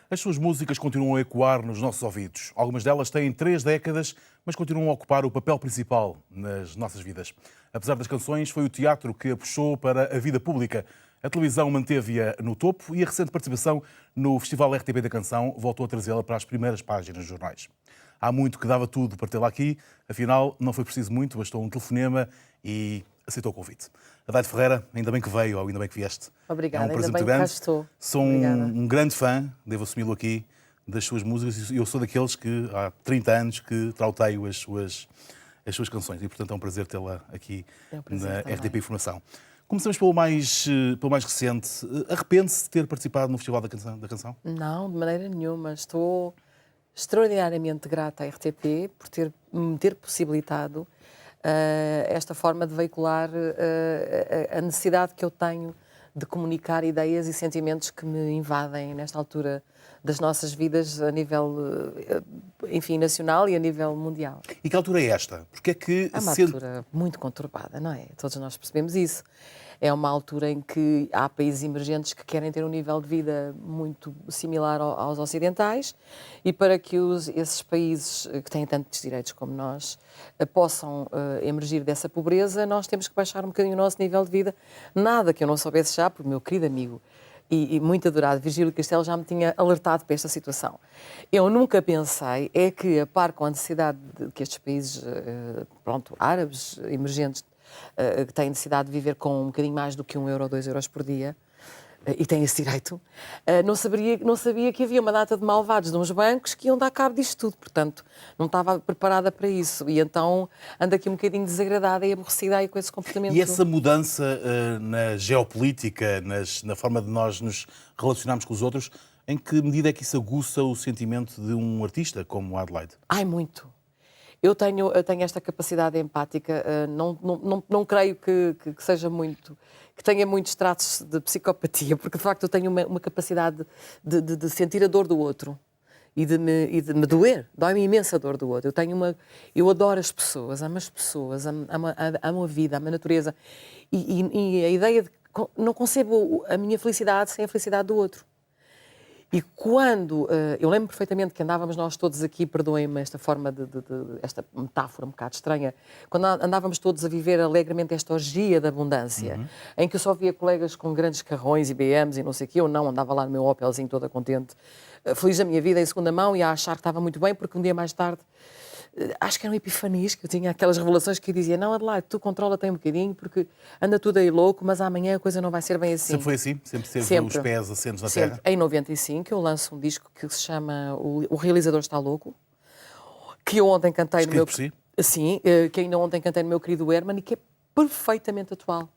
As suas músicas continuam a ecoar nos nossos ouvidos. Algumas delas têm 3 décadas, mas continuam a ocupar o papel principal nas nossas vidas. Apesar das canções, foi o teatro que a puxou para a vida pública. A televisão manteve-a no topo e a recente participação no Festival RTP da Canção voltou a trazê-la para as primeiras páginas dos jornais. Há muito que dava tudo para tê-la aqui, afinal, não foi preciso muito, bastou um telefonema e aceitou o convite. Adelaide Ferreira, ainda bem que veio, ou ainda bem que vieste. Obrigada, É um prazer ainda bem muito que cá grande. estou. Sou um grande fã, devo assumi-lo aqui, das suas músicas. Eu sou daqueles que há 30 anos que trauteio as suas canções e, portanto, é um prazer tê-la aqui na RTP Informação. Começamos pelo mais recente. Arrepende-se de ter participado no Festival da Canção? Não, de maneira nenhuma. Estou extraordinariamente grata à RTP por me ter possibilitado esta forma de veicular a necessidade que eu tenho de comunicar ideias e sentimentos que me invadem nesta altura das nossas vidas a nível, enfim, nacional e a nível mundial. E que altura é esta? Porque é que É uma altura muito conturbada, não é? Todos nós percebemos isso. É uma altura em que há países emergentes que querem ter um nível de vida muito similar aos ocidentais e para que esses países que têm tantos direitos como nós possam emergir dessa pobreza, nós temos que baixar um bocadinho o nosso nível de vida. Nada que eu não soubesse já, porque o meu querido amigo e muito adorado Virgílio Castelo já me tinha alertado para esta situação. Eu nunca pensei que, a par com a necessidade de que estes países, árabes, emergentes, que têm necessidade de viver com um bocadinho mais do que 1 euro ou 2 euros por dia, e têm esse direito, não sabia que havia uma data de malvados de uns bancos que iam dar cabo disto tudo, portanto, não estava preparada para isso, e então ando aqui um bocadinho desagradada e aborrecida aí com esse comportamento. E essa mudança na geopolítica, na forma de nós nos relacionarmos com os outros, em que medida é que isso aguça o sentimento de um artista como Adelaide? Ai, muito. Eu tenho esta capacidade empática, não creio que seja muito, que tenha muitos traços de psicopatia, porque de facto eu tenho uma capacidade de sentir a dor do outro e de me doer, dói-me imensa a dor do outro. Eu adoro as pessoas, amo a vida, amo a natureza e a ideia de que não concebo a minha felicidade sem a felicidade do outro. E quando, eu lembro perfeitamente que andávamos nós todos aqui, perdoem-me esta forma esta metáfora um bocado estranha, quando andávamos todos a viver alegremente esta orgia da abundância, em que eu só via colegas com grandes carrões e BMs e não sei o quê, eu não, andava lá no meu Opelzinho toda contente, feliz da minha vida em segunda mão e a achar que estava muito bem, porque um dia mais tarde, acho que eram epifanias, que eu tinha aquelas revelações que eu dizia, não, Adelaide, tu controla-te um bocadinho, porque anda tudo aí louco, mas amanhã a coisa não vai ser bem assim. Sempre foi assim? Sempre teve os pés assentos na terra? Em 95 eu lanço um disco que se chama O Realizador Está Louco, que eu ontem cantei no meu... por si? Sim, que ainda ontem cantei no meu querido Herman e que é perfeitamente atual.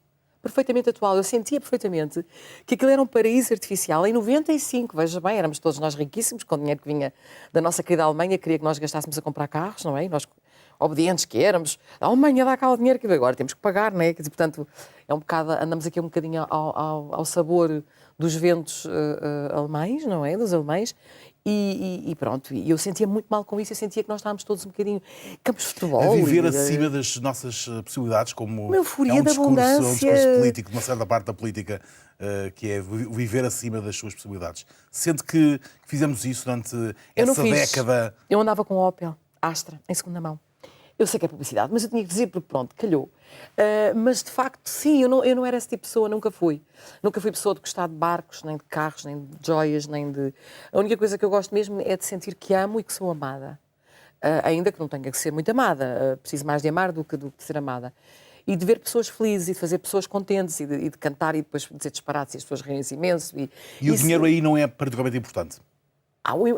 Perfeitamente atual. Eu sentia perfeitamente que aquilo era um paraíso artificial. Em 95, veja bem, éramos todos nós riquíssimos, com o dinheiro que vinha da nossa querida Alemanha, queria que nós gastássemos a comprar carros, não é? Nós, obedientes que éramos, a Alemanha dá cá o dinheiro que agora temos que pagar, não é? Portanto, é um bocado, andamos aqui um bocadinho ao sabor dos ventos alemães, não é? Dos alemães. E pronto, e eu sentia muito mal com isso, eu sentia que nós estávamos todos um bocadinho campos de futebol. A viver acima das nossas possibilidades, como uma euforia da abundância. É um discurso político, de uma certa parte da política, que é viver acima das suas possibilidades. Sente que fizemos isso durante essa década? Eu andava com Opel, Astra, em segunda mão. Eu sei que é publicidade, mas eu tinha que dizer porque pronto, calhou. Mas de facto, sim, eu não era esse tipo de pessoa, nunca fui. Nunca fui pessoa de gostar de barcos, nem de carros, nem de joias, nem de... A única coisa que eu gosto mesmo é de sentir que amo e que sou amada. Ainda que não tenha que ser muito amada, preciso mais de amar do que de ser amada. E de ver pessoas felizes e de fazer pessoas contentes e de cantar e depois dizer disparates e as pessoas riem-se imenso. E o dinheiro aí não é particularmente importante?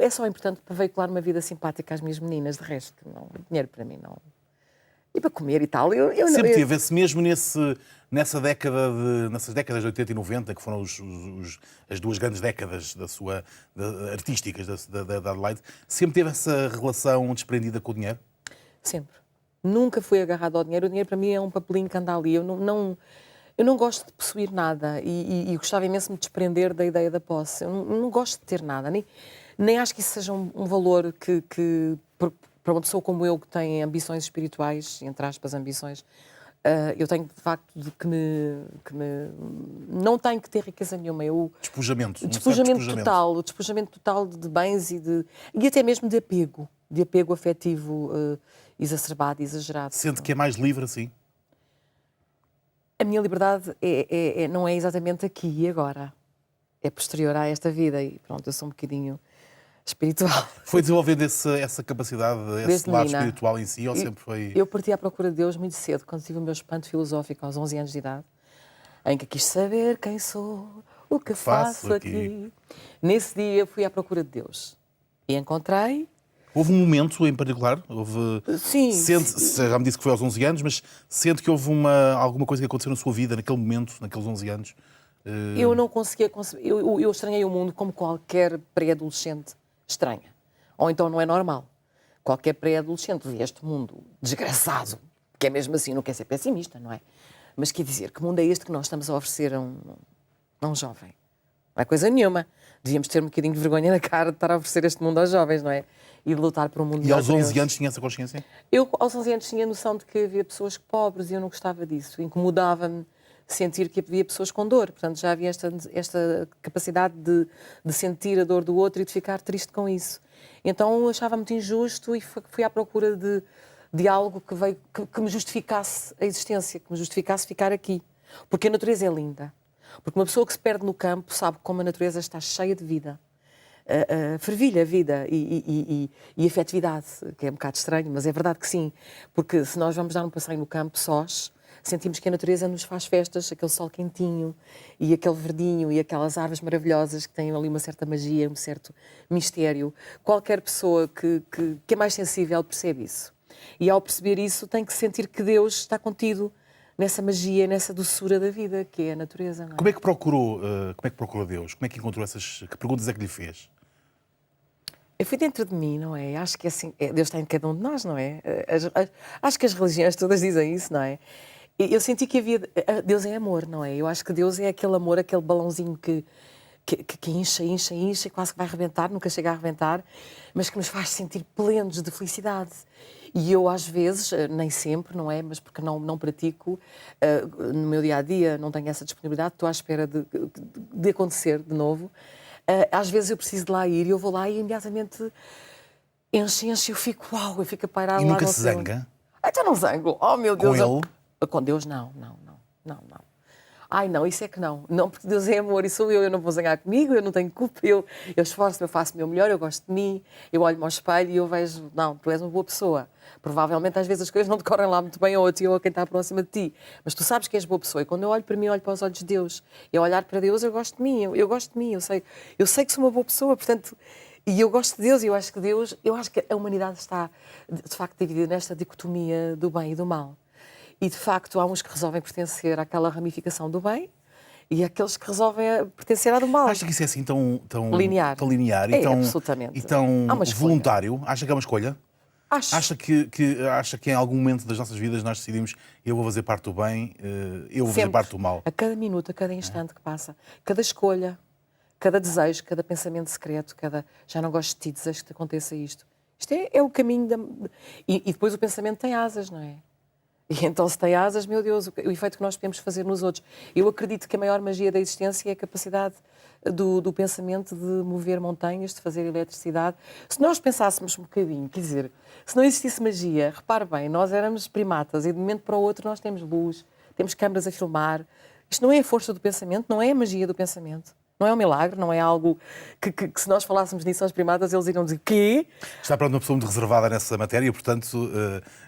É só importante para veicular uma vida simpática às minhas meninas, de resto, não, dinheiro para mim não. E para comer e tal. Sempre teve-se mesmo nessas décadas de 80 e 90, que foram as duas grandes décadas artísticas da Adelaide, sempre teve essa relação desprendida com o dinheiro? Sempre. Nunca fui agarrado ao dinheiro. O dinheiro para mim é um papelinho que anda ali. Eu não gosto de possuir nada e gostava imenso de me desprender da ideia da posse. Eu não gosto de ter nada, nem acho que isso seja um valor que para uma pessoa como eu, que tem ambições espirituais, entre aspas, ambições, Eu tenho, de facto, não tenho que ter riqueza nenhuma. Despojamento. Um certo Despojamento total, o despojamento total de bens e até mesmo de apego afetivo exacerbado, exagerado. Sente que é mais livre assim? A minha liberdade não é exatamente aqui e agora. É posterior a esta vida e pronto, eu sou um bocadinho espiritual. Foi desenvolvendo essa capacidade, esse Desde lado menina. espiritual em si, ou sempre foi... Eu parti à procura de Deus muito cedo, quando tive o meu espanto filosófico aos 11 anos de idade, em que quis saber quem sou, o que faço aqui. Nesse dia eu fui à procura de Deus e encontrei. Houve um momento em particular? Sim. Já me disse que foi aos 11 anos, mas sente que houve alguma coisa que aconteceu na sua vida, naquele momento, naqueles 11 anos? Eu não conseguia conceber. Eu estranhei o mundo como qualquer pré-adolescente estranha. Ou então não é normal. Qualquer pré-adolescente vê este mundo desgraçado, que é mesmo assim, não quer ser pessimista, não é? Mas quer dizer, que mundo é este que nós estamos a oferecer a um jovem? Não é coisa nenhuma. Devíamos ter um bocadinho de vergonha na cara de estar a oferecer este mundo aos jovens, não é? E de lutar por um mundo melhor. E aos 11 anos tinha essa consciência? Eu, aos 11 anos, tinha a noção de que havia pessoas pobres e eu não gostava disso. Incomodava-me sentir que havia pessoas com dor. Portanto, já havia esta capacidade de sentir a dor do outro e de ficar triste com isso. Então, achava muito injusto e fui à procura de algo que me justificasse a existência, que me justificasse ficar aqui. Porque a natureza é linda. Porque uma pessoa que se perde no campo sabe como a natureza está cheia de vida. Fervilha a vida e afetividade, que é um bocado estranho, mas é verdade que sim. Porque se nós vamos dar um passeio no campo sós, sentimos que a natureza nos faz festas, aquele sol quentinho e aquele verdinho e aquelas árvores maravilhosas que têm ali uma certa magia, um certo mistério. Qualquer pessoa que é mais sensível percebe isso. E ao perceber isso tem que sentir que Deus está contido nessa magia, nessa doçura da vida, que é a natureza. Não é? Como é que procurou Deus? Como é que encontrou que perguntas é que lhe fez? Eu fui dentro de mim, não é? Acho que assim, Deus está em cada um de nós, não é? Acho que as religiões todas dizem isso, não é? Eu senti que Deus é amor, não é? Eu acho que Deus é aquele amor, aquele balãozinho que incha, incha, incha, quase que vai arrebentar, nunca chega a arrebentar, mas que nos faz sentir plenos de felicidade. E eu, às vezes, nem sempre, não é? Mas porque não pratico, no meu dia-a-dia não tenho essa disponibilidade, estou à espera de acontecer de novo. Às vezes eu preciso de lá ir e eu vou lá e imediatamente enche, eu fico, uau, eu fico a pairar lá. E nunca se zanga? Então não zango, oh meu Deus. Com ele? Com Deus não. Ai não, isso é que não. Não, porque Deus é amor e sou eu não vou zangar comigo, eu não tenho culpa, eu esforço-me, eu faço o meu melhor, eu gosto de mim, eu olho-me ao espelho e eu vejo, não, tu és uma boa pessoa. Provavelmente às vezes as coisas não decorrem lá muito bem a outro ou a quem está próximo de ti, mas tu sabes que és boa pessoa e quando eu olho para mim, eu olho para os olhos de Deus. Eu olhar para Deus, eu gosto de mim, eu gosto de mim, eu sei que sou uma boa pessoa, portanto, e eu gosto de Deus e eu acho que a humanidade está de facto dividida nesta dicotomia do bem e do mal. E, de facto, há uns que resolvem pertencer àquela ramificação do bem e aqueles que resolvem pertencer à do mal. Acha que isso é assim tão linear? Tão linear e absolutamente. E tão voluntário? Acha que é uma escolha? Acho. Acha que em algum momento das nossas vidas nós decidimos eu vou fazer parte do bem, eu vou fazer parte do mal? A cada minuto, a cada instante que passa, cada escolha, cada desejo, cada pensamento secreto, já não gosto de ti, desejo que te aconteça isto. Isto é o caminho e depois o pensamento tem asas, não é? E então, se tem asas, meu Deus, o efeito que nós podemos fazer nos outros. Eu acredito que a maior magia da existência é a capacidade do pensamento de mover montanhas, de fazer eletricidade. Se nós pensássemos um bocadinho, quer dizer, se não existisse magia, repare bem, nós éramos primatas e de um momento para o outro nós temos luz, temos câmaras a filmar. Isto não é a força do pensamento, não é a magia do pensamento. Não é um milagre, não é algo que se nós falássemos nisso aos primatas, eles iriam dizer quê? Está para uma pessoa muito reservada nessa matéria, portanto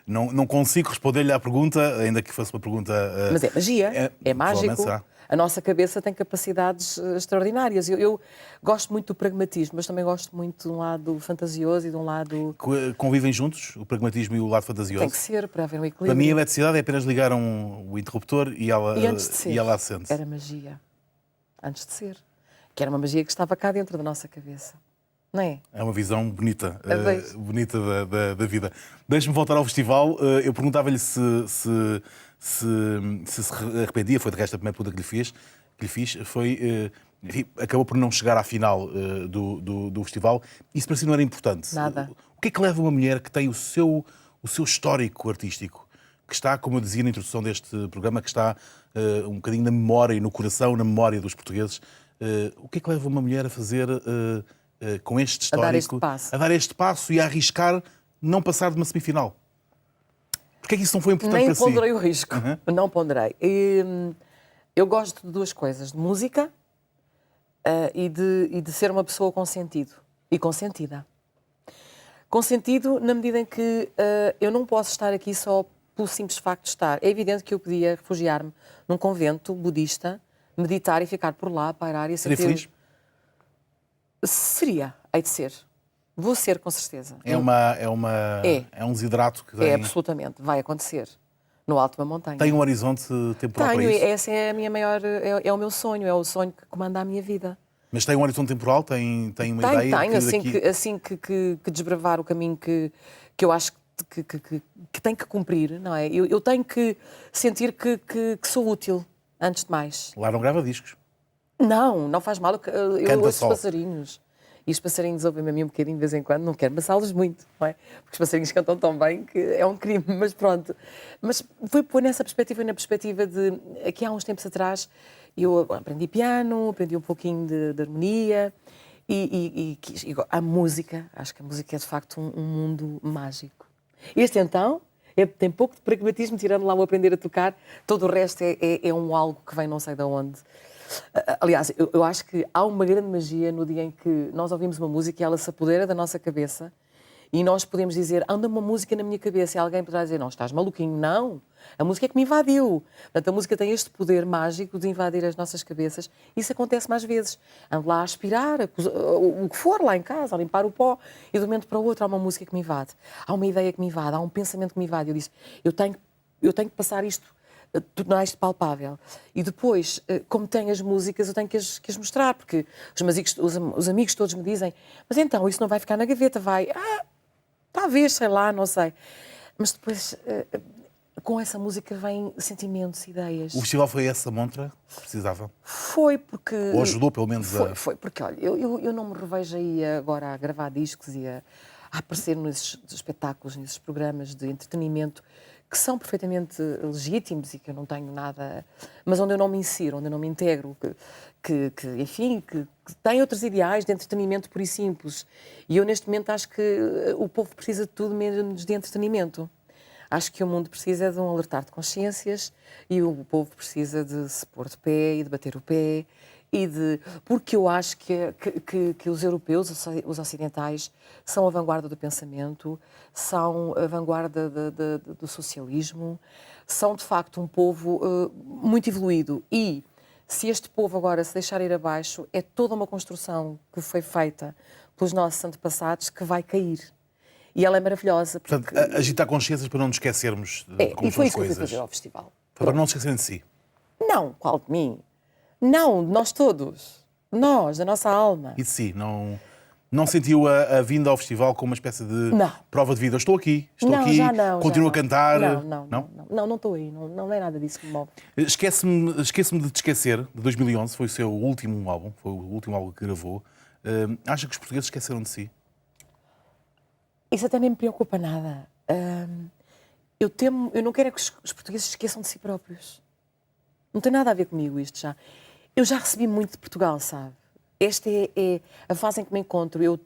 não consigo responder-lhe à pergunta, ainda que fosse uma pergunta... Mas é magia, é mágico. A nossa cabeça tem capacidades extraordinárias. Eu gosto muito do pragmatismo, mas também gosto muito de um lado fantasioso e de um lado... Convivem juntos, o pragmatismo e o lado fantasioso? Tem que ser, para haver um equilíbrio. Para mim, a eletricidade é apenas ligar o interruptor e ela acende. Era magia. Antes de ser. Que era uma magia que estava cá dentro da nossa cabeça. Não é? É uma visão bonita, bonita da vida. Deixe-me voltar ao festival. Eu perguntava-lhe se arrependia, foi de resto a primeira pergunta que lhe fiz, foi, acabou por não chegar à final do festival. Isso para si não era importante? Nada. O que é que leva uma mulher que tem o seu histórico artístico, que está, como eu dizia na introdução deste programa, que está um bocadinho na memória e no coração, na memória dos portugueses. O que é que leva uma mulher a fazer com este histórico, a dar este passo e a arriscar não passar de uma semifinal? Porquê é que isso não foi importante Nem para si? ponderei o risco, não ponderei. Eu gosto de duas coisas, de música e de ser uma pessoa com sentido e consentida. Com sentido na medida em que eu não posso estar aqui só pelo simples facto de estar. É evidente que eu podia refugiar-me num convento budista, meditar e ficar por lá, pairar e Seria feliz? Seria, hei de ser. Vou ser, com certeza. É um desidrato que tem... É, absolutamente. Vai acontecer. No alto de uma montanha. Tem um horizonte temporal Tenho, para isso? essa é a minha maior... É o meu sonho, é o sonho que comanda a minha vida. Mas tem um horizonte temporal? Tem uma ideia? Tenho, assim que desbravar o caminho que eu acho que tenho que cumprir, não é? Eu tenho que sentir que sou útil, antes de mais. Lá não grava discos? Não faz mal. Eu ouço só. os passarinhos. E os passarinhos ouvem-me a mim um bocadinho de vez em quando. Não quero amassá-los muito, não é? Porque os passarinhos cantam tão bem que é um crime, mas pronto. Mas foi pôr nessa perspectiva e na perspectiva de... Aqui há uns tempos atrás eu aprendi piano, aprendi um pouquinho de harmonia e a música. Acho que a música é de facto um mundo mágico. Este então... tem pouco de pragmatismo, tirando lá o aprender a tocar. Todo o resto é um algo que vem não sei de onde. Aliás, eu acho que há uma grande magia no dia em que nós ouvimos uma música e ela se apodera da nossa cabeça e nós podemos dizer, anda uma música na minha cabeça, e alguém poderá dizer, não, estás maluquinho. Não, a música é que me invadiu. Portanto, a música tem este poder mágico de invadir as nossas cabeças. Isso acontece mais vezes. Ando lá a aspirar, o que for lá em casa, a limpar o pó, e de um momento para o outro há uma música que me invade. Há uma ideia que me invade, há um pensamento que me invade. Eu disse, eu tenho que passar isto, tornar isto palpável. E depois, como tenho as músicas, eu tenho que as mostrar, porque os amigos todos me dizem, mas então, isso não vai ficar na gaveta, vai... talvez, sei lá, não sei. Mas depois, com essa música vêm sentimentos, ideias. O festival foi essa montra que precisava? Foi porque... Ou ajudou, pelo menos, Foi porque, olha, eu não me revejo aí agora a gravar discos e a aparecer nesses espetáculos, nesses programas de entretenimento que são perfeitamente legítimos e que eu não tenho nada... Mas onde eu não me insiro, onde eu não me integro, que têm outros ideais de entretenimento puro e simples. E eu, neste momento, acho que o povo precisa de tudo menos de entretenimento. Acho que o mundo precisa de um alertar de consciências e o povo precisa de se pôr de pé e de bater o pé. Porque eu acho que os europeus, os ocidentais, são a vanguarda do pensamento, são a vanguarda do socialismo, são, de facto, um povo muito evoluído. E se este povo agora se deixar ir abaixo, é toda uma construção que foi feita pelos nossos antepassados que vai cair. E ela é maravilhosa. Porque... Portanto, agitar consciências para não nos esquecermos de como e são foi as isso que eu fui coisas. fazer ao festival. Para não se esquecerem de si. Não, qual de mim? Não, de nós todos. Nós, da nossa alma. E de si. Não sentiu a vinda ao festival como uma espécie de prova de vida? Estou aqui, continuo a cantar. Não estou aí. Não é nada disso que me move. Esqueço-me de te esquecer, de 2011, foi o seu último álbum, foi o último álbum que gravou. Acha que os portugueses esqueceram de si? Isso até nem me preocupa nada. Eu não quero que os portugueses esqueçam de si próprios. Não tem nada a ver comigo isto já. Eu já recebi muito de Portugal, sabe? Esta é a fase em que me encontro. Eu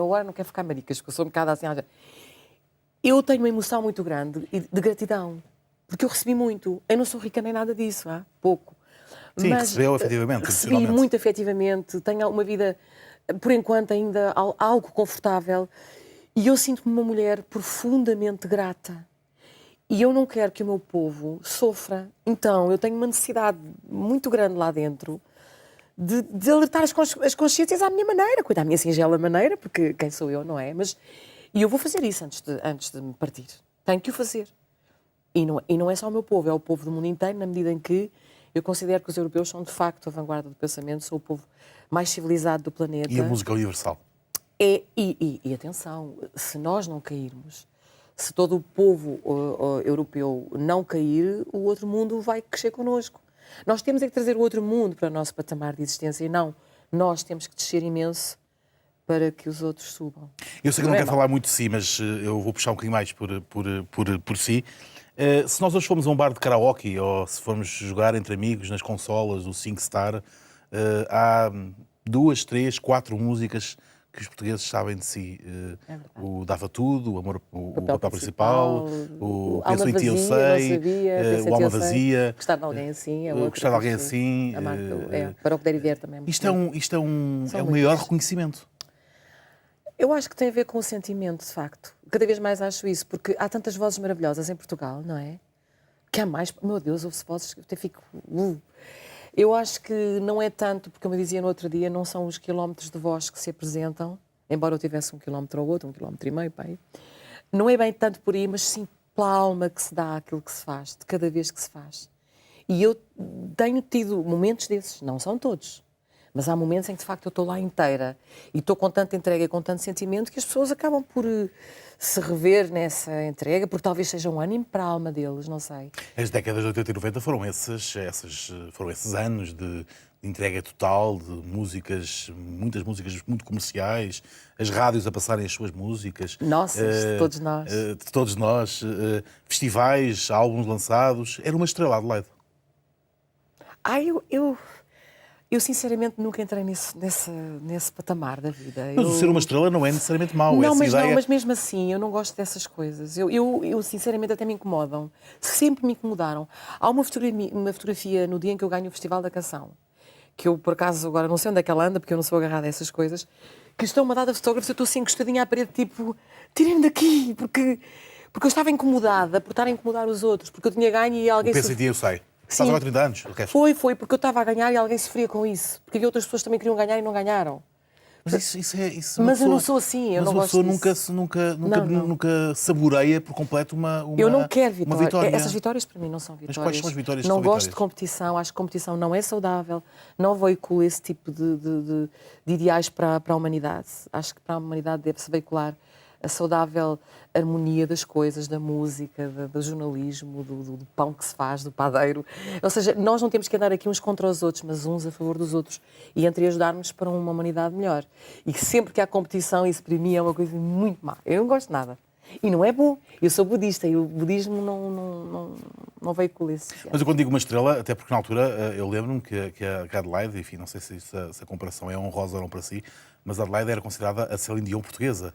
agora não quero ficar maricas, porque eu sou um bocado assim. Eu tenho uma emoção muito grande de gratidão, porque eu recebi muito. Eu não sou rica nem nada disso, pouco. Sim, mas recebeu efetivamente. Recebi muito efetivamente. Tenho uma vida, por enquanto, ainda algo confortável. E eu sinto-me uma mulher profundamente grata. E eu não quero que o meu povo sofra. Então, eu tenho uma necessidade muito grande lá dentro de alertar as consciências à minha maneira, à minha singela maneira, porque quem sou eu, não é? E eu vou fazer isso antes de me partir. Tenho que o fazer. E não é só o meu povo, é o povo do mundo inteiro, na medida em que eu considero que os europeus são, de facto, a vanguarda do pensamento, são o povo mais civilizado do planeta. E a música universal. E atenção, se nós não cairmos, se todo o povo europeu não cair, o outro mundo vai crescer connosco. Nós temos é que trazer o outro mundo para o nosso patamar de existência e não nós temos que descer imenso para que os outros subam. Eu sei que não quero falar muito de si, mas eu vou puxar um bocadinho mais por si. Se nós hoje formos a um bar de karaoke ou se formos jogar entre amigos nas consolas do SingStar, há 2, 3, 4 músicas que os portugueses sabem de si. O Dava Tudo, o Amor, o papel principal, o Penso em Ti Eu Sei, o Alma Vazia. Gostar de alguém assim é outro. Gostar de alguém assim. Para o poder e ver também. Isto é o maior reconhecimento. Eu acho que tem a ver com o sentimento, de facto. Cada vez mais acho isso, porque há tantas vozes maravilhosas em Portugal, não é? Que há mais. Meu Deus, ouve-se vozes que eu até fico. Eu acho que não é tanto, porque, como eu dizia no outro dia, não são os quilómetros de voz que se apresentam, embora eu tivesse 1 quilómetro ou outro, 1,5 quilómetro, pai. Não é bem tanto por aí, mas sim pela alma que se dá àquilo que se faz, de cada vez que se faz. E eu tenho tido momentos desses, não são todos, mas há momentos em que, de facto, eu estou lá inteira e estou com tanta entrega e com tanto sentimento que as pessoas acabam por se rever nessa entrega, porque talvez seja um ânimo para a alma deles, não sei. As décadas de 80 e 90 foram esses anos de entrega total, de músicas, muitas músicas muito comerciais, as rádios a passarem as suas músicas. Nossas, de todos nós. De todos nós. Festivais, álbuns lançados. Era uma estrela, Adelaide. Eu sinceramente nunca entrei nesse patamar da vida. Mas o ser uma estrela não é necessariamente mau. Não, mas mesmo assim, eu não gosto dessas coisas. Eu sinceramente até me incomodam. Sempre me incomodaram. Há uma fotografia no dia em que eu ganho o Festival da Canção, que eu, por acaso, agora não sei onde é que ela anda, porque eu não sou agarrada a essas coisas, que estão-me a dar fotógrafos, eu estou assim encostadinha à parede, tipo, tirem-me daqui, porque eu estava incomodada por estar a incomodar os outros, porque eu tinha ganho e alguém... Pensa em Ti Eu Sei. Estás agora 30 anos? Foi, porque eu estava a ganhar e alguém sofria com isso. Porque outras pessoas também queriam ganhar e não ganharam. Mas eu não sou assim, eu não gosto disso. nunca saboreia por completo uma Eu não quero uma vitória. Essas vitórias para mim não são vitórias. Mas quais são as vitórias? Não gosto de competição, acho que competição não é saudável, não veiculo esse tipo de ideais para a humanidade. Acho que para a humanidade deve-se veicular a saudável harmonia das coisas, da música, do jornalismo, do pão que se faz, do padeiro. Ou seja, nós não temos que andar aqui uns contra os outros, mas uns a favor dos outros e entre ajudarmos para uma humanidade melhor. E que sempre que há competição, isso para mim é uma coisa muito má. Eu não gosto de nada. E não é bom. Eu sou budista e o budismo não veicula isso. Mas eu quando digo uma estrela, até porque na altura eu lembro-me que a Adelaide, enfim, não sei se a comparação é honrosa ou não para si, mas a Adelaide era considerada a Celine Dion portuguesa,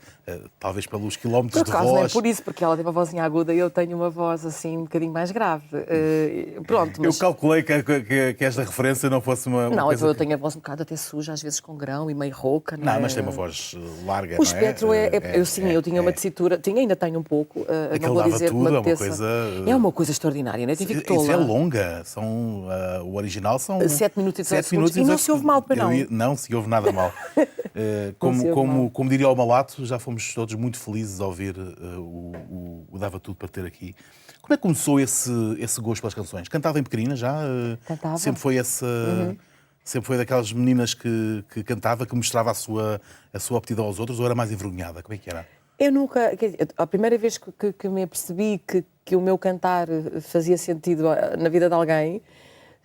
talvez pelos quilómetros de voz. Não é por isso, porque ela teve a vozinha aguda e eu tenho uma voz assim um bocadinho mais grave. Pronto, mas... Eu calculei que esta referência não fosse uma não, coisa eu tenho a voz um bocado até suja, às vezes com grão e meio rouca. Não, mas tem uma voz larga, o espectro eu tinha uma tessitura, ainda tenho um pouco, não vou dizer que uma coisa... É uma coisa extraordinária, não é? Isso é longa, o original são 7 minutos e 18 segundos e não se ouve mal, para não. Não se ouve nada mal. Como diria o Malato, já fomos todos muito felizes a ouvir o Dava Tudo para ter aqui. Como é que começou esse gosto pelas canções? Cantava em pequenina já? Cantava. Sempre foi sempre foi daquelas meninas que cantava, que mostrava a sua aptidão aos outros, ou era mais envergonhada? Como é que era? Eu nunca... A primeira vez que me apercebi que o meu cantar fazia sentido na vida de alguém,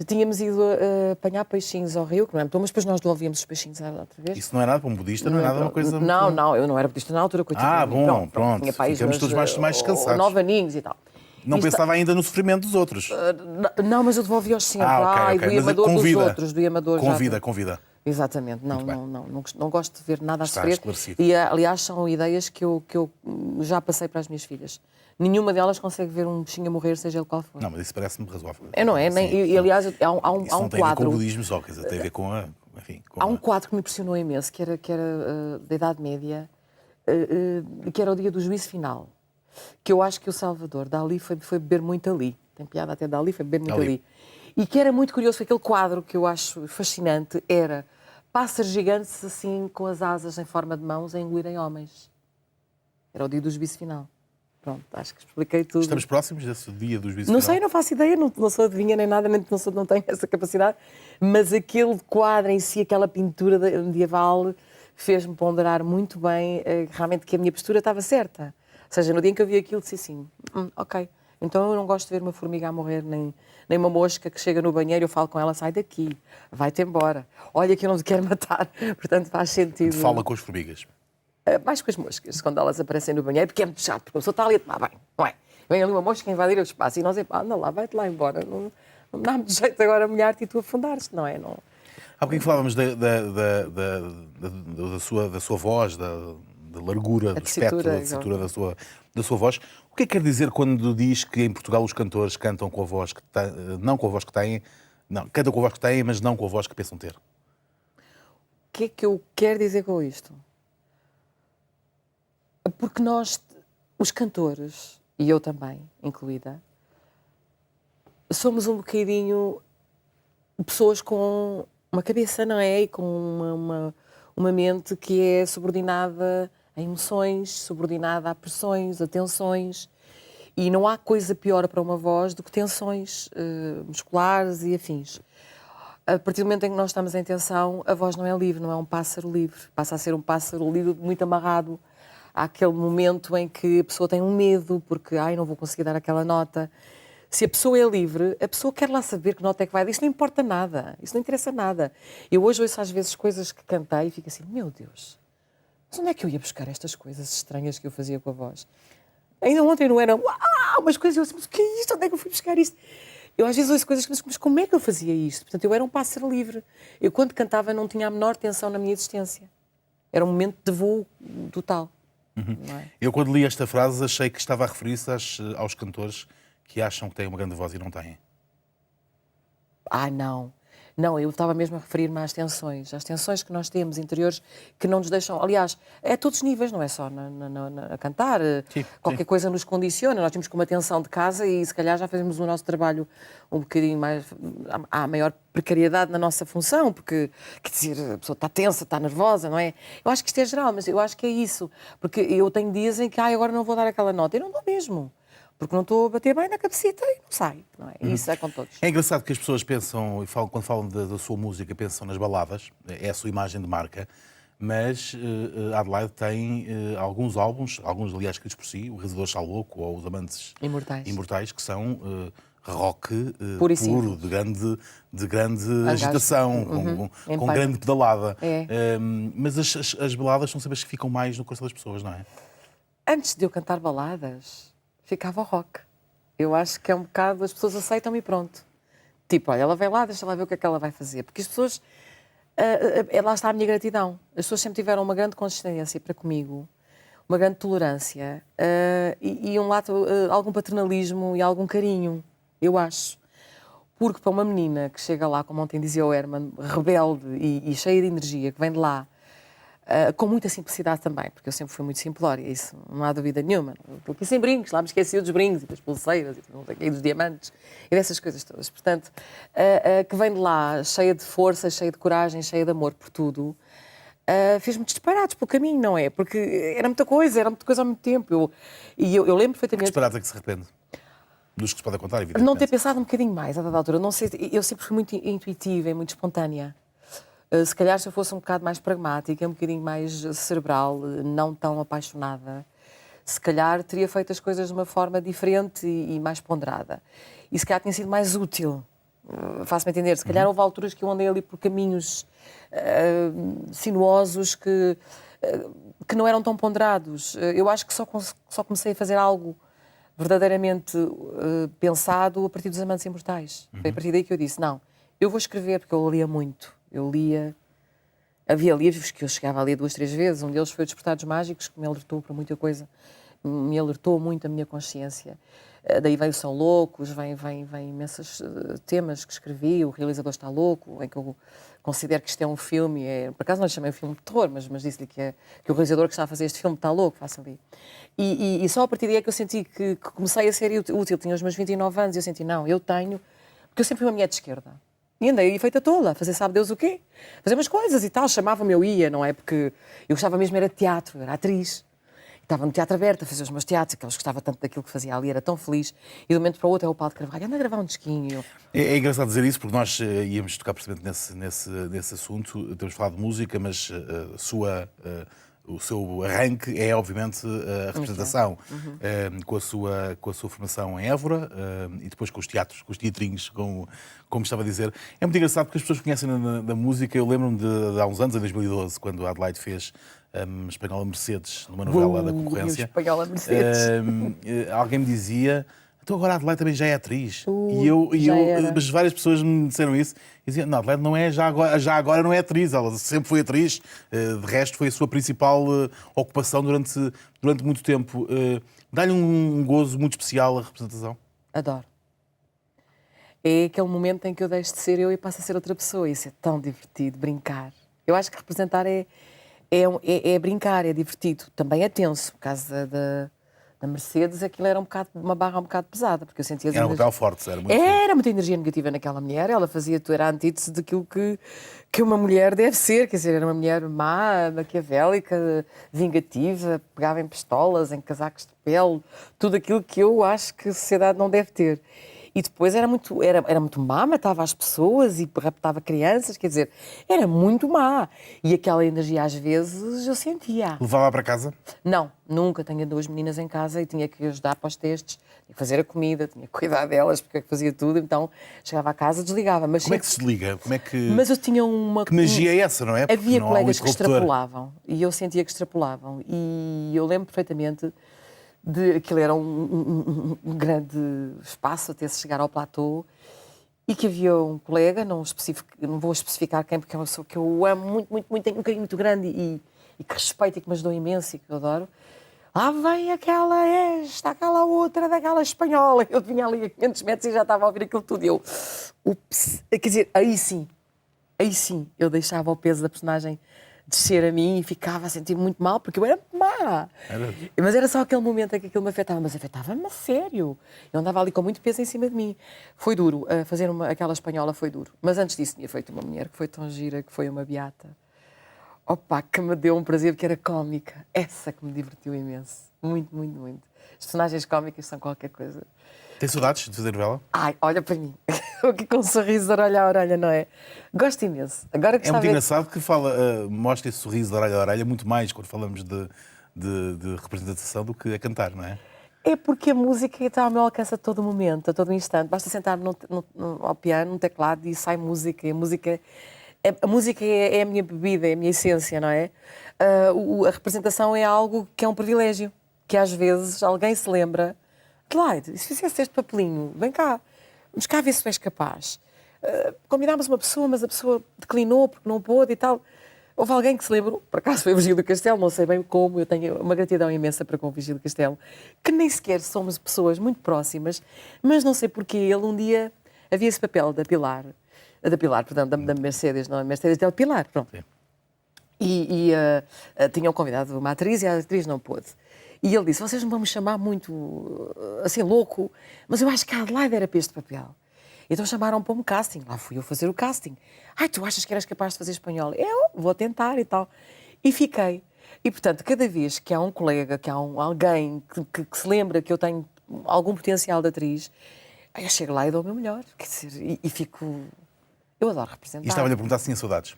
tínhamos ido apanhar peixinhos ao rio, que não é muito bom, mas depois nós devolvíamos os peixinhos outra vez. Isso não é nada para um budista, não é nada uma coisa... Não, eu não era budista na altura, coitado. Pronto. Tinha pais, ficamos todos mais descansados. 9 aninhos e tal. Não pensava ainda no sofrimento dos outros. Não, mas eu devolvia-os sempre. Okay. Do amador dos outros, do amador Convida. Exatamente. Não gosto de ver nada a sofrer. Esclarecido. E, aliás, são ideias que eu já passei para as minhas filhas. Nenhuma delas consegue ver um bichinho a morrer, seja ele qual for. Não, mas isso parece-me razoável. Não é? E, aliás, há um não tem a ver quadro... com o budismo só, quer dizer, tem a ver com a... Há um quadro que me impressionou imenso, que era da Idade Média, que era o dia do juízo final. Que eu acho que o Salvador Dalí foi beber muito ali. Tem piada até Dalí, foi beber muito ali. E que era muito curioso, aquele quadro que eu acho fascinante, era pássaros gigantes assim, com as asas em forma de mãos, a engolirem homens. Era o dia do juízo final. Pronto, acho que expliquei tudo. Estamos próximos desse dia do juízo final? Não sei, não faço ideia, não sou adivinha nem nada, não tenho essa capacidade, mas aquele quadro em si, aquela pintura medieval, fez-me ponderar muito bem realmente que a minha postura estava certa. Ou seja, no dia em que eu vi aquilo, disse assim, ok, então eu não gosto de ver uma formiga a morrer, nem uma mosca que chega no banheiro e eu falo com ela, sai daqui, vai-te embora, olha que eu não te quero matar. Portanto, faz sentido. Fala com as formigas. Mais com as moscas, quando elas aparecem no banheiro, porque é muito chato, porque a pessoa está ali a tomar banho, não é? Vem ali uma mosca invadir o espaço e nós, epá, anda lá, vai-te lá embora. Não dá-me de jeito agora a molhar-te e tu afundares-te, não é? Não... Há bocadinho falávamos da sua voz, da largura, do espectro, da tessitura da sua voz. O que é que quer dizer quando diz que em Portugal os cantores cantam com a voz que têm, não com a voz que têm, não, cantam com a voz que têm, mas não com a voz que pensam ter? O que é que eu quero dizer com isto? Porque nós, os cantores, e eu também, incluída, somos um bocadinho pessoas com uma cabeça, não é? E com uma mente que é subordinada a emoções, subordinada a pressões, a tensões. E não há coisa pior para uma voz do que tensões musculares e afins. A partir do momento em que nós estamos em tensão, a voz não é livre, não é um pássaro livre. Passa a ser um pássaro livre muito amarrado àquele momento em que a pessoa tem um medo, porque, não vou conseguir dar aquela nota. Se a pessoa é livre, a pessoa quer lá saber que nota é que vai dar. Isso não importa nada, isso não interessa nada. Eu hoje ouço às vezes coisas que cantei e fico assim, meu Deus, mas onde é que eu ia buscar estas coisas estranhas que eu fazia com a voz? Ainda ontem não era, umas coisas, eu assim, mas o que é isto? Onde é que eu fui buscar isto? Eu às vezes ouço coisas que me mas como é que eu fazia isto? Portanto, eu era um pássaro livre. Eu quando cantava não tinha a menor tensão na minha existência. Era um momento de voo total. Não é? Eu quando li esta frase achei que estava a referir-se aos cantores que acham que têm uma grande voz e não têm. Não. Não, eu estava mesmo a referir-me às tensões que nós temos interiores que não nos deixam, aliás, é a todos os níveis, não é só a cantar, qualquer coisa nos condiciona, nós temos com uma tensão de casa e se calhar já fazemos o nosso trabalho um bocadinho mais, há maior precariedade na nossa função, porque, quer dizer, a pessoa está tensa, está nervosa, não é? Eu acho que isto é geral, mas eu acho que é isso, porque eu tenho dias em que, agora não vou dar aquela nota, eu não dou mesmo. Porque não estou a bater bem na cabecita e não sai, não é? E isso é com todos. É engraçado que as pessoas pensam, e quando falam da sua música, pensam nas baladas, é a sua imagem de marca, mas Adelaide tem alguns álbuns, alguns aliás escritos por si, O Realizador Está Louco ou Os Amantes Imortais, que são rock puro, de grande agitação, com grande pedalada. Mas as baladas são sempre as que ficam mais no coração das pessoas, não é? Antes de eu cantar baladas, ficava rock. Eu acho que é um bocado, as pessoas aceitam-me e pronto. Tipo, olha, ela vem lá, deixa lá ver o que é que ela vai fazer. Porque as pessoas, lá está a minha gratidão. As pessoas sempre tiveram uma grande consistência para comigo, uma grande tolerância e um lado, algum paternalismo e algum carinho, eu acho. Porque para uma menina que chega lá, como ontem dizia o Herman, rebelde e cheia de energia, que vem de lá, com muita simplicidade também, porque eu sempre fui muito simplória, isso não há dúvida nenhuma. Estou aqui sem brincos, lá me esqueci dos brincos e das pulseiras e dos diamantes e dessas coisas todas. Portanto, que vem de lá cheia de força, cheia de coragem, cheia de amor por tudo, fez muitos disparates pelo caminho, não é? Porque era muita coisa ao mesmo tempo. Eu lembro perfeitamente... Que disparates é que se arrepende? Dos que se pode contar, evidentemente. Não ter pensado um bocadinho mais, a dada altura. Não sei, eu sempre fui muito intuitiva e muito espontânea. Se calhar se eu fosse um bocado mais pragmática, um bocadinho mais cerebral, não tão apaixonada, se calhar teria feito as coisas de uma forma diferente e mais ponderada. E se calhar tinha sido mais útil. Faço-me entender. Se calhar houve alturas que eu andei ali por caminhos sinuosos que não eram tão ponderados. Eu acho que só comecei a fazer algo verdadeiramente pensado a partir dos Amantes Imortais. Foi a partir daí que eu disse, não, eu vou escrever, porque eu lia muito. Eu lia... Havia livros que eu chegava a ler 2, 3 vezes. Um deles foi o Despertar dos Mágicos, que me alertou para muita coisa. Me alertou muito a minha consciência. Daí veio São Loucos, vem imensos temas que escrevi. O Realizador Está Louco, em que eu considero que isto é um filme. Por acaso não lhe chamei um filme de terror, mas disse-lhe que o realizador que está a fazer este filme está louco, faça ali. E só a partir daí é que eu senti que comecei a ser útil. Tinha os meus 29 anos e eu senti, não, eu tenho... Porque eu sempre fui uma mulher de esquerda. E andei feita tola, a fazer sabe Deus o quê? Fazer umas coisas e tal, chamava-me, eu ia, não é? Porque eu gostava mesmo era de teatro, era atriz. Estava no Teatro Aberto a fazer os meus teatros, aqueles que gostava tanto daquilo que fazia ali, era tão feliz. E de um momento para o outro é o Paulo de Carvalho, anda a gravar um disquinho. É engraçado dizer isso, porque nós íamos tocar precisamente nesse assunto. Temos falado de música, mas a sua o seu arranque é, obviamente, a representação, com a sua formação em Évora e depois com os teatros, com os teatrinhos, como estava a dizer. É muito engraçado porque as pessoas conhecem da música. Eu lembro-me de há uns anos, em 2012, quando a Adelaide fez Espanhola Mercedes, numa novela da concorrência. Espanhola Mercedes. Alguém me dizia... Então agora a Adelaide também já é atriz. Mas várias pessoas me disseram isso. E diziam, não, a Adelaide não é, já agora não é atriz. Ela sempre foi atriz. De resto, foi a sua principal ocupação durante muito tempo. Dá-lhe um gozo muito especial a representação? Adoro. É aquele momento em que eu deixo de ser eu e passo a ser outra pessoa. Isso é tão divertido, brincar. Eu acho que representar é brincar, é divertido. Também é tenso. No caso da Mercedes, aquilo era uma barra um bocado pesada, porque eu sentia... Era um papel forte, era muito... Era muita energia negativa naquela mulher, ela era a antítese daquilo que uma mulher deve ser, quer dizer, era uma mulher má, maquiavélica, vingativa, pegava em pistolas, em casacos de pele, tudo aquilo que eu acho que a sociedade não deve ter. E depois era muito má, matava as pessoas e raptava crianças, quer dizer, era muito má. E aquela energia às vezes eu sentia. Levava para casa? Não, nunca. Tinha 2 meninas em casa e tinha que ajudar para os testes, tinha que fazer a comida, tinha que cuidar delas, porque é que fazia tudo. Então chegava à casa, desligava. Mas como é que se desliga? Mas eu tinha uma... Que magia é essa, não é? Porque havia não colegas há que extrapolavam e eu sentia que extrapolavam. E eu lembro perfeitamente aquilo era um grande espaço até se chegar ao platô e que havia um colega, não vou especificar quem, porque é uma pessoa que eu amo muito, muito, muito, tenho um carinho muito grande e que respeito e que me ajudou imenso e que eu adoro. Lá vem aquela outra daquela espanhola. Eu vinha ali a 500 metros e já estava a ouvir aquilo tudo. E eu, ups, quer dizer, aí sim, eu deixava o peso da personagem descer a mim e ficava a sentir muito mal, porque eu era má. Mas era só aquele momento em que aquilo me afetava, mas afetava-me a sério. Eu andava ali com muito peso em cima de mim. Foi duro, fazer aquela espanhola foi duro. Mas antes disso tinha feito uma mulher que foi tão gira, que foi uma beata. Opa, que me deu um prazer, que era cómica. Essa que me divertiu imenso. Muito, muito, muito. As personagens cómicas são qualquer coisa. Tem saudades de fazer novela? Ai, olha para mim. Com um sorriso de orelha a orelha, não é? Gosto imenso. Agora que é muito engraçado que mostra esse sorriso de orelha a orelha muito mais quando falamos de representação do que a cantar, não é? É porque a música está ao meu alcance a todo momento, a todo instante. Basta sentar-me ao piano, num teclado e sai música. A música é a minha bebida, é a minha essência, não é? A representação é algo que é um privilégio, que às vezes alguém se lembra. Adelaide, se fizesse este papelinho, vem cá, vamos cá ver se tu és capaz. Combinámos uma pessoa, mas a pessoa declinou porque não pôde e tal. Houve alguém que se lembrou, por acaso foi o Virgílio Castelo, não sei bem como, eu tenho uma gratidão imensa para com o Virgílio Castelo, que nem sequer somos pessoas muito próximas, mas não sei porque ele um dia havia esse papel da Mercedes, não é Mercedes, del Pilar, pronto. Sim. E tinham convidado uma atriz e a atriz não pôde. E ele disse, vocês não vão me chamar muito, assim, louco, mas eu acho que a Adelaide era para este papel. Então chamaram para um casting, lá fui eu fazer o casting. Ai, tu achas que eras capaz de fazer espanhol? Eu vou tentar e tal. E fiquei. E, portanto, cada vez que há um colega, que há alguém que se lembra que eu tenho algum potencial de atriz, eu chego lá e dou o meu melhor. Quer dizer, e fico... Eu adoro representar. E estava-lhe a perguntar se tinha saudades.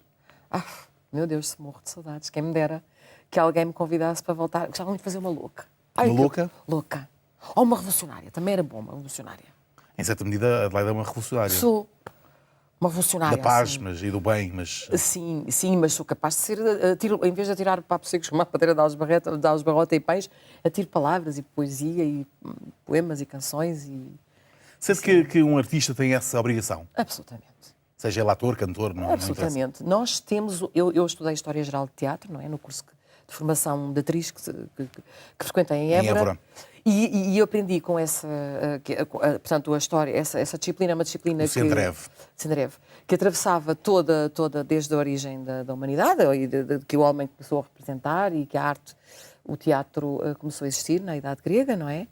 Meu Deus, se morro de saudades. Quem me dera que alguém me convidasse para voltar. Gostava muito de fazer uma louca. Uma louca? Louca. Ou uma revolucionária. Também era bom, uma revolucionária. Em certa medida, a Adelaide é uma revolucionária. Sou uma revolucionária. Da paz, assim. mas e do bem, mas... Sim, mas sou capaz de ser... em vez de atirar papos secos como a padeira de Alves-Barrota e pães, atiro palavras e poesia e poemas e canções e... Sente que um artista tem essa obrigação? Absolutamente. Seja ele ator, cantor, não Absolutamente. Nós temos... Eu estudei História Geral de Teatro, não é? No curso de formação de atriz que frequentei em Évora. E eu aprendi com essa... portanto, a história, essa disciplina é uma disciplina que... Sendrev, que atravessava toda desde a origem da humanidade, e que o homem começou a representar e que a arte, o teatro, começou a existir na Idade Grega, não é?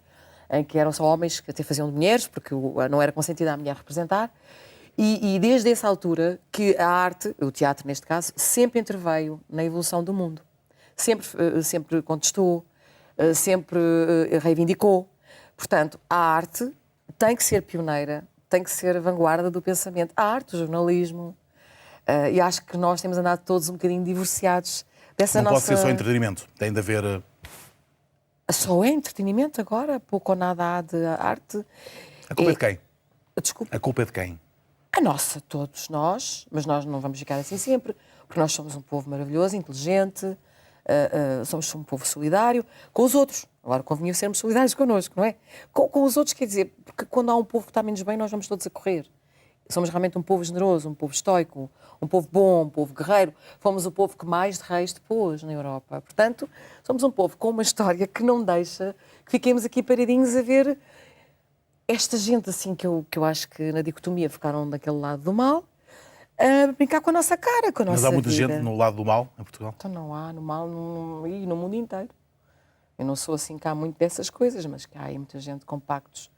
Em que eram só homens que até faziam mulheres, porque não era consentida a mulher representar. E desde essa altura que a arte, o teatro neste caso, sempre interveio na evolução do mundo. Sempre contestou, sempre reivindicou. Portanto, a arte tem que ser pioneira, tem que ser a vanguarda do pensamento. A arte, o jornalismo. E acho que nós temos andado todos um bocadinho divorciados dessa Não nossa... pode ser só entretenimento, tem de haver... Só é entretenimento agora? Pouco ou nada há de arte? A culpa é de quem? Desculpa. A culpa é de quem? A nossa, todos nós, mas nós não vamos ficar assim sempre, porque nós somos um povo maravilhoso, inteligente, somos um povo solidário com os outros. Agora convinha sermos solidários connosco, não é? Com os outros, quer dizer, porque quando há um povo que está menos bem, nós vamos todos a correr. Somos realmente um povo generoso, um povo estoico, um povo bom, um povo guerreiro. Fomos o povo que mais de reis depôs na Europa. Portanto, somos um povo com uma história que não deixa que fiquemos aqui paradinhos a ver esta gente assim que eu acho que na dicotomia ficaram daquele lado do mal, a brincar com a nossa cara, com a nossa vida. Mas há muita gente no lado do mal em Portugal? Então não há no mal e no mundo inteiro. Eu não sou assim que há muito dessas coisas, mas que há aí muita gente com pactos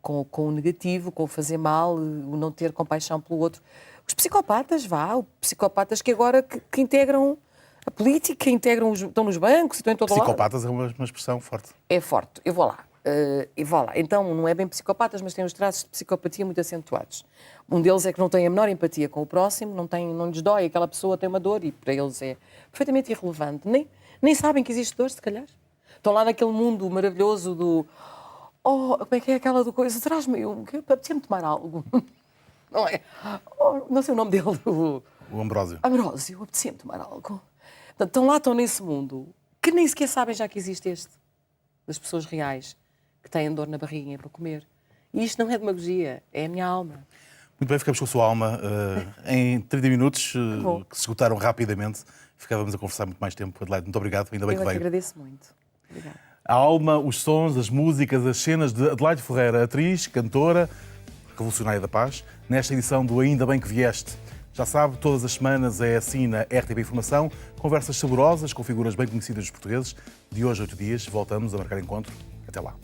com o negativo, com o fazer mal, o não ter compaixão pelo outro. Os psicopatas, os psicopatas que agora que integram a política, estão nos bancos, estão em todo lado. Psicopatas é uma expressão forte. É forte, eu vou lá. Então, não é bem psicopatas, mas têm os traços de psicopatia muito acentuados. Um deles é que não tem a menor empatia com o próximo, não lhes dói, aquela pessoa tem uma dor e para eles é perfeitamente irrelevante. Nem sabem que existe dor, se calhar. Estão lá naquele mundo maravilhoso do... Oh, como é que é aquela do coisa? Traz-me que apetecia-me tomar algo. Não é? Não sei o nome dele. O Ambrósio. Ambrósio, apetecia-me tomar algo. Portanto, estão nesse mundo que nem sequer sabem já que existe este. Das pessoas reais que têm dor na barriguinha para comer. E isto não é demagogia, é a minha alma. Muito bem, ficamos com a sua alma. Em 30 minutos, que se esgotaram rapidamente, ficávamos a conversar muito mais tempo. Adelaide, muito obrigado, ainda bem que veio. Eu agradeço muito. Obrigada. A alma, os sons, as músicas, as cenas de Adelaide Ferreira, atriz, cantora, revolucionária da paz, nesta edição do Ainda Bem que Vieste. Já sabe, todas as semanas é assim na RTP Informação, conversas saborosas com figuras bem conhecidas dos portugueses. De hoje a 8 dias, voltamos a marcar encontro. Até lá.